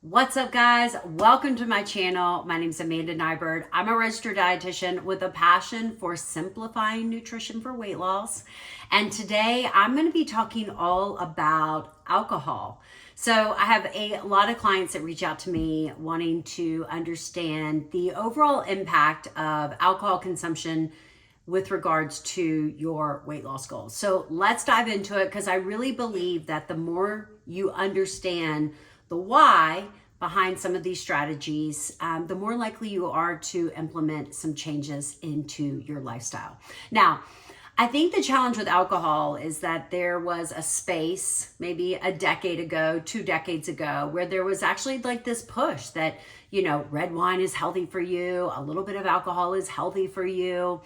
What's up, guys? Welcome to my channel. My name is Amanda Nyberg. I'm a registered dietitian with a passion for simplifying nutrition for weight loss. And today I'm going to be talking all about alcohol. So I have a lot of clients that reach out to me wanting to understand the overall impact of alcohol consumption with regards to your weight loss goals. So let's dive into it, because I really believe that the more you understand the why behind some of these strategies, the more likely you are to implement some changes into your lifestyle. Now, I think the challenge with alcohol is that there was a space, maybe a decade ago, 2 decades ago, where there was actually like this push that, red wine is healthy for you, a little bit of alcohol is healthy for you.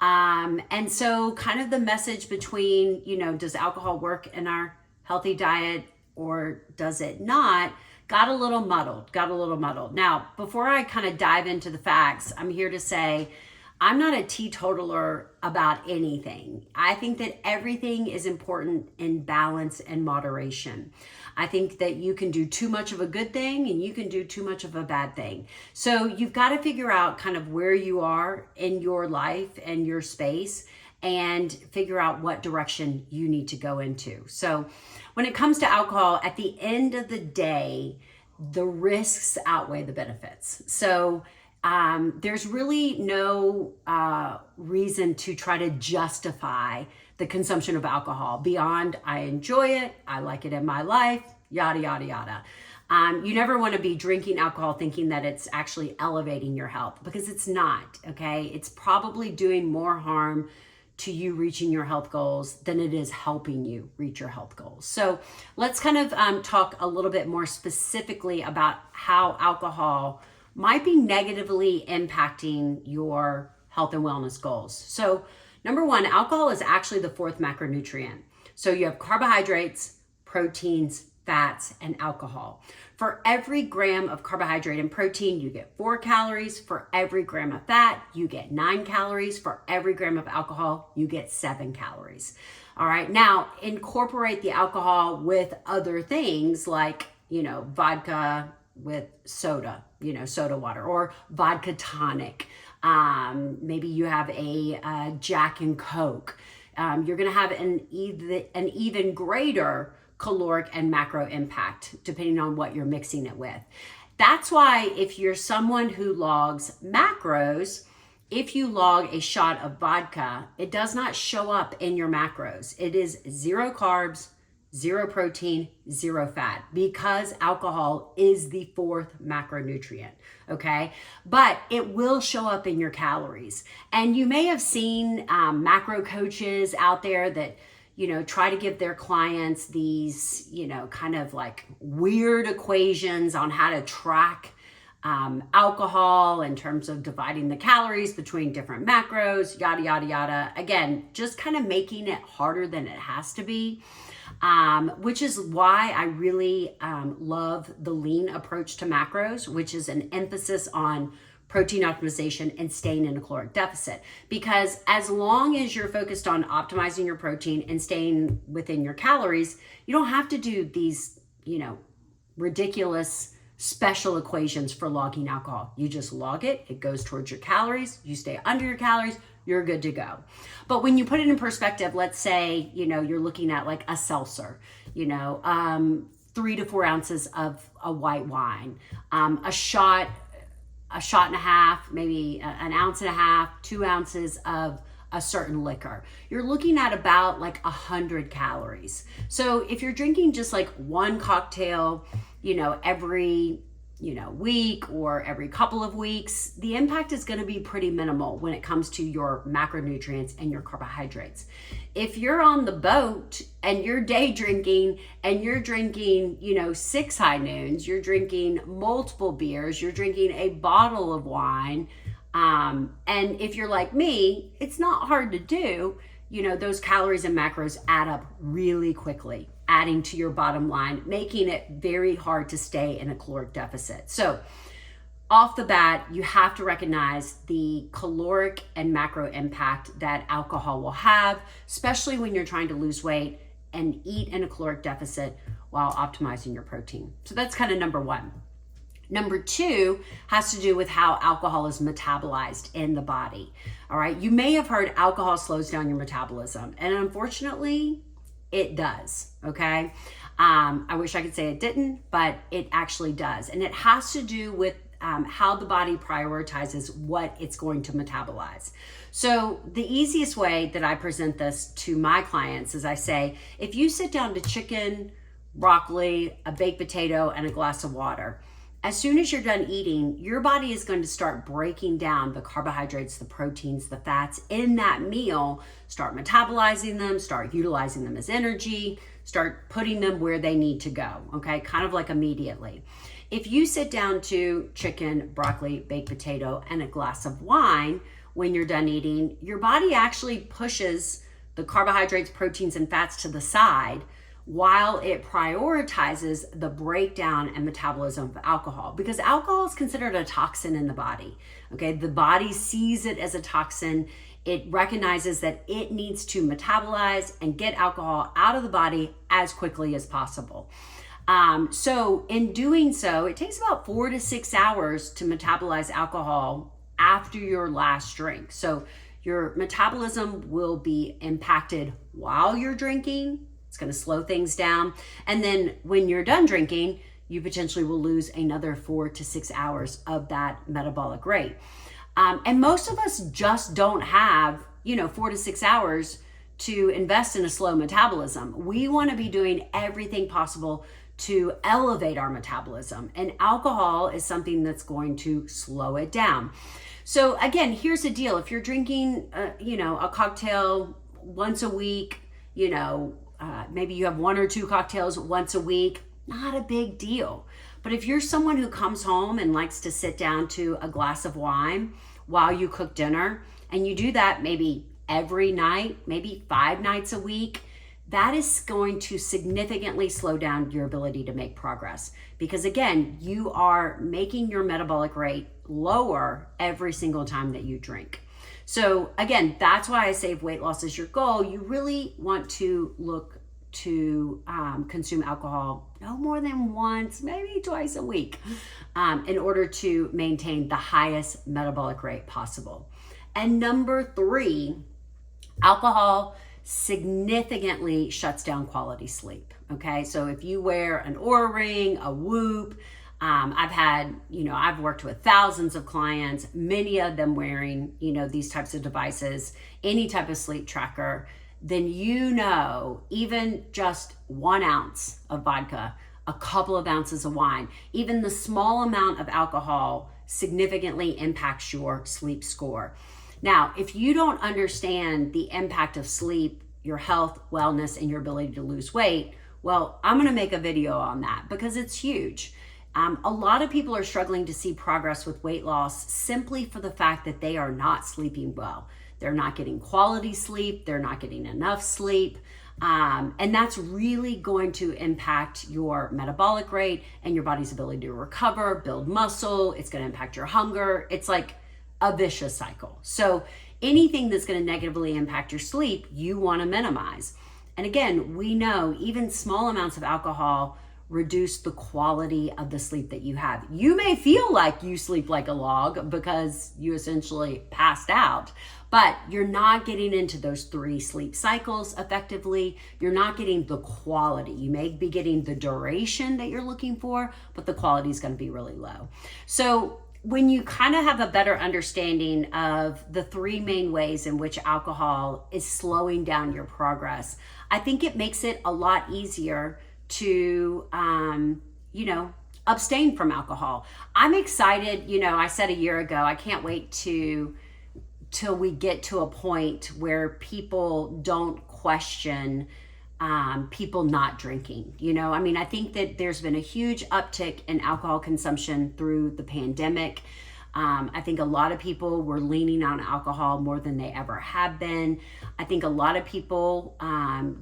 And so kind of the message between, does alcohol work in our healthy diet or does it not, got a little muddled. Now, before I kind of dive into the facts, I'm here to say I'm not a teetotaler about anything. I think that everything is important in balance and moderation. I think that you can do too much of a good thing and you can do too much of a bad thing. So you've got to figure out kind of where you are in your life and your space and figure out what direction you need to go into. So when it comes to alcohol, at the end of the day, the risks outweigh the benefits. So there's really no reason to try to justify the consumption of alcohol beyond I enjoy it, I like it in my life, yada, yada, yada. You never want to be drinking alcohol thinking that it's actually elevating your health, because it's not, okay? It's probably doing more harm to you reaching your health goals than it is helping you reach your health goals. So let's kind of talk a little bit more specifically about how alcohol might be negatively impacting your health and wellness goals. So number one, alcohol is actually the fourth macronutrient. So you have carbohydrates, proteins, fats, and alcohol. For every gram of carbohydrate and protein, you get 4 calories. For every gram of fat, you get 9 calories. For every gram of alcohol, you get 7 calories. All right, now incorporate the alcohol with other things like, vodka with soda, soda water, or vodka tonic. Maybe you have a Jack and Coke. You're gonna have an even greater caloric and macro impact depending on what you're mixing it with. That's why if you're someone who logs macros, if you log a shot of vodka, it does not show up in your macros. It is 0 carbs, 0 protein, 0 fat, because alcohol is the fourth macronutrient, okay? But it will show up in your calories. And you may have seen macro coaches out there that try to give their clients these, kind of like weird equations on how to track alcohol in terms of dividing the calories between different macros, yada, yada, yada. Again, just kind of making it harder than it has to be, which is why I really love the lean approach to macros, which is an emphasis on protein optimization and staying in a caloric deficit. Because as long as you're focused on optimizing your protein and staying within your calories, you don't have to do these, ridiculous special equations for logging alcohol. You just log it, it goes towards your calories, you stay under your calories, you're good to go. But when you put it in perspective, let's say, you're looking at like a seltzer, 3 to 4 ounces of a white wine, a shot and a half, maybe an ounce and a half, 2 ounces of a certain liquor. You're looking at about like 100 calories. So if you're drinking just like one cocktail, every, week or every couple of weeks, the impact is going to be pretty minimal when it comes to your macronutrients and your carbohydrates. If you're on the boat and you're day drinking and you're drinking, 6 high noons, you're drinking multiple beers, you're drinking a bottle of wine, and if you're like me, it's not hard to do. Those calories and macros add up really quickly, adding to your bottom line, making it very hard to stay in a caloric deficit. So off the bat, you have to recognize the caloric and macro impact that alcohol will have, especially when you're trying to lose weight and eat in a caloric deficit while optimizing your protein. So that's kind of number one. Number two has to do with how alcohol is metabolized in the body. All right. You may have heard alcohol slows down your metabolism, and unfortunately, it does. Okay. I wish I could say it didn't, but it actually does. And it has to do with how the body prioritizes what it's going to metabolize. So the easiest way that I present this to my clients is I say, if you sit down to chicken, broccoli, a baked potato, and a glass of water, as soon as you're done eating, your body is going to start breaking down the carbohydrates, the proteins, the fats in that meal, start metabolizing them, start utilizing them as energy, start putting them where they need to go, okay? Kind of like immediately. If you sit down to chicken, broccoli, baked potato, and a glass of wine when you're done eating, your body actually pushes the carbohydrates, proteins, and fats to the side while it prioritizes the breakdown and metabolism of alcohol, because alcohol is considered a toxin in the body. Okay, the body sees it as a toxin. It recognizes that it needs to metabolize and get alcohol out of the body as quickly as possible. So in doing so, it takes about 4 to 6 hours to metabolize alcohol after your last drink. So your metabolism will be impacted while you're drinking. It's going to slow things down. And then when you're done drinking, you potentially will lose another 4 to 6 hours of that metabolic rate. And most of us just don't have, 4 to 6 hours to invest in a slow metabolism. We want to be doing everything possible to elevate our metabolism. And alcohol is something that's going to slow it down. So again, here's the deal. If you're drinking, a cocktail once a week, maybe you have 1 or 2 cocktails once a week, not a big deal. But if you're someone who comes home and likes to sit down to a glass of wine while you cook dinner, and you do that maybe every night, maybe 5 nights a week, that is going to significantly slow down your ability to make progress. Because again, you are making your metabolic rate lower every single time that you drink. So again, that's why I say if weight loss is your goal, you really want to look to consume alcohol no more than once, maybe twice a week, in order to maintain the highest metabolic rate possible. And number 3, alcohol significantly shuts down quality sleep. Okay, so if you wear an Oura Ring, a Whoop, I've worked with thousands of clients, many of them wearing, these types of devices, any type of sleep tracker, then even just 1 ounce of vodka, a couple of ounces of wine, even the small amount of alcohol significantly impacts your sleep score. Now, if you don't understand the impact of sleep, your health, wellness, and your ability to lose weight, well, I'm going to make a video on that because it's huge. A lot of people are struggling to see progress with weight loss simply for the fact that they are not sleeping well. They're not getting quality sleep. They're not getting enough sleep. And that's really going to impact your metabolic rate and your body's ability to recover, build muscle. It's going to impact your hunger. It's like a vicious cycle. So anything that's going to negatively impact your sleep, you want to minimize. And again, we know even small amounts of alcohol reduce the quality of the sleep that you have. You may feel like you sleep like a log because you essentially passed out, but you're not getting into those 3 sleep cycles effectively. You're not getting the quality. You may be getting the duration that you're looking for, but the quality is going to be really low. So when you kind of have a better understanding of the 3 main ways in which alcohol is slowing down your progress, I think it makes it a lot easier to, abstain from alcohol. I'm excited. I said a year ago, I can't wait till we get to a point where people don't question people not drinking. I think that there's been a huge uptick in alcohol consumption through the pandemic. I think a lot of people were leaning on alcohol more than they ever have been. I think a lot of people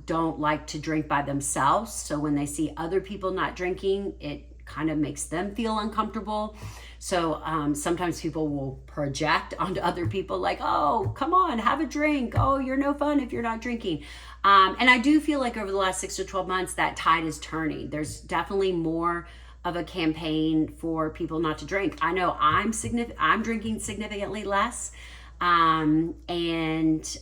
don't like to drink by themselves. So when they see other people not drinking, it kind of makes them feel uncomfortable. So sometimes people will project onto other people like, oh, come on, have a drink. Oh, you're no fun if you're not drinking. And I do feel like over the last 6 to 12 months, that tide is turning. There's definitely more of a campaign for people not to drink. I know I'm drinking significantly less, and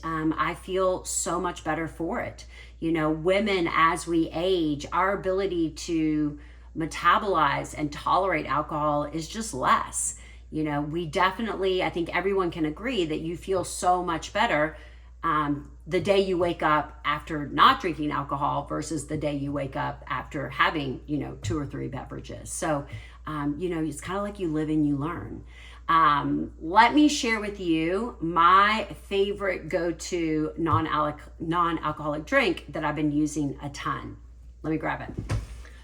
I feel so much better for it. You know, women, as we age, our ability to metabolize and tolerate alcohol is just less. You know, we definitely, I think everyone can agree that you feel so much better the day you wake up after not drinking alcohol versus the day you wake up after having, 2 or 3 beverages. So, it's kind of like you live and you learn. Let me share with you my favorite go-to non-alcoholic drink that I've been using a ton. Let me grab it.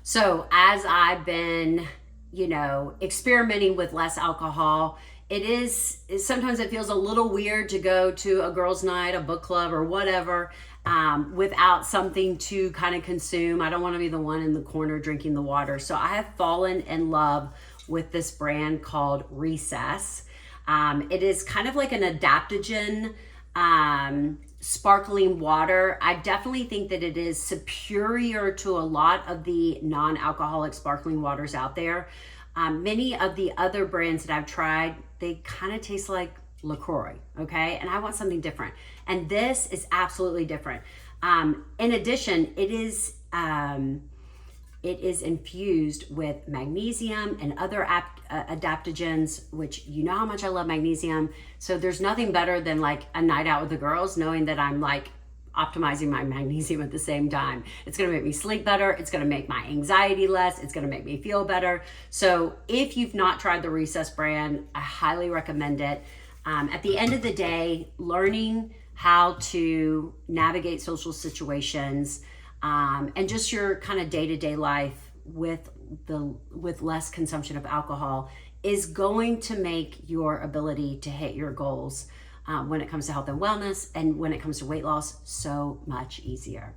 So as I've been, experimenting with less alcohol, sometimes it feels a little weird to go to a girls' night, a book club, or whatever, without something to kind of consume. I don't want to be the one in the corner drinking the water. So I have fallen in love with this brand called Recess. It is kind of like an adaptogen sparkling water. I definitely think that it is superior to a lot of the non-alcoholic sparkling waters out there. Many of the other brands that I've tried, they kind of taste like LaCroix, okay? And I want something different. And this is absolutely different. In addition, it is infused with magnesium and other adaptogens, which you know how much I love magnesium. So there's nothing better than like a night out with the girls, knowing that I'm like optimizing my magnesium at the same time. It's gonna make me sleep better. It's gonna make my anxiety less. It's gonna make me feel better. So if you've not tried the Recess brand, I highly recommend it. At the end of the day, learning how to navigate social situations, and just your kind of day-to-day life with less consumption of alcohol is going to make your ability to hit your goals when it comes to health and wellness and when it comes to weight loss so much easier.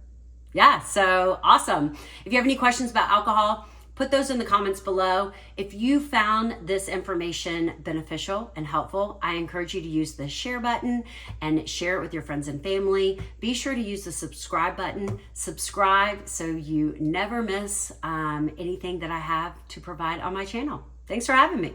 Yeah, so awesome. If you have any questions about alcohol, put those in the comments below. If you found this information beneficial and helpful, I encourage you to use the share button and share it with your friends and family. Be sure to use the subscribe button. Subscribe so you never miss anything that I have to provide on my channel. Thanks for having me.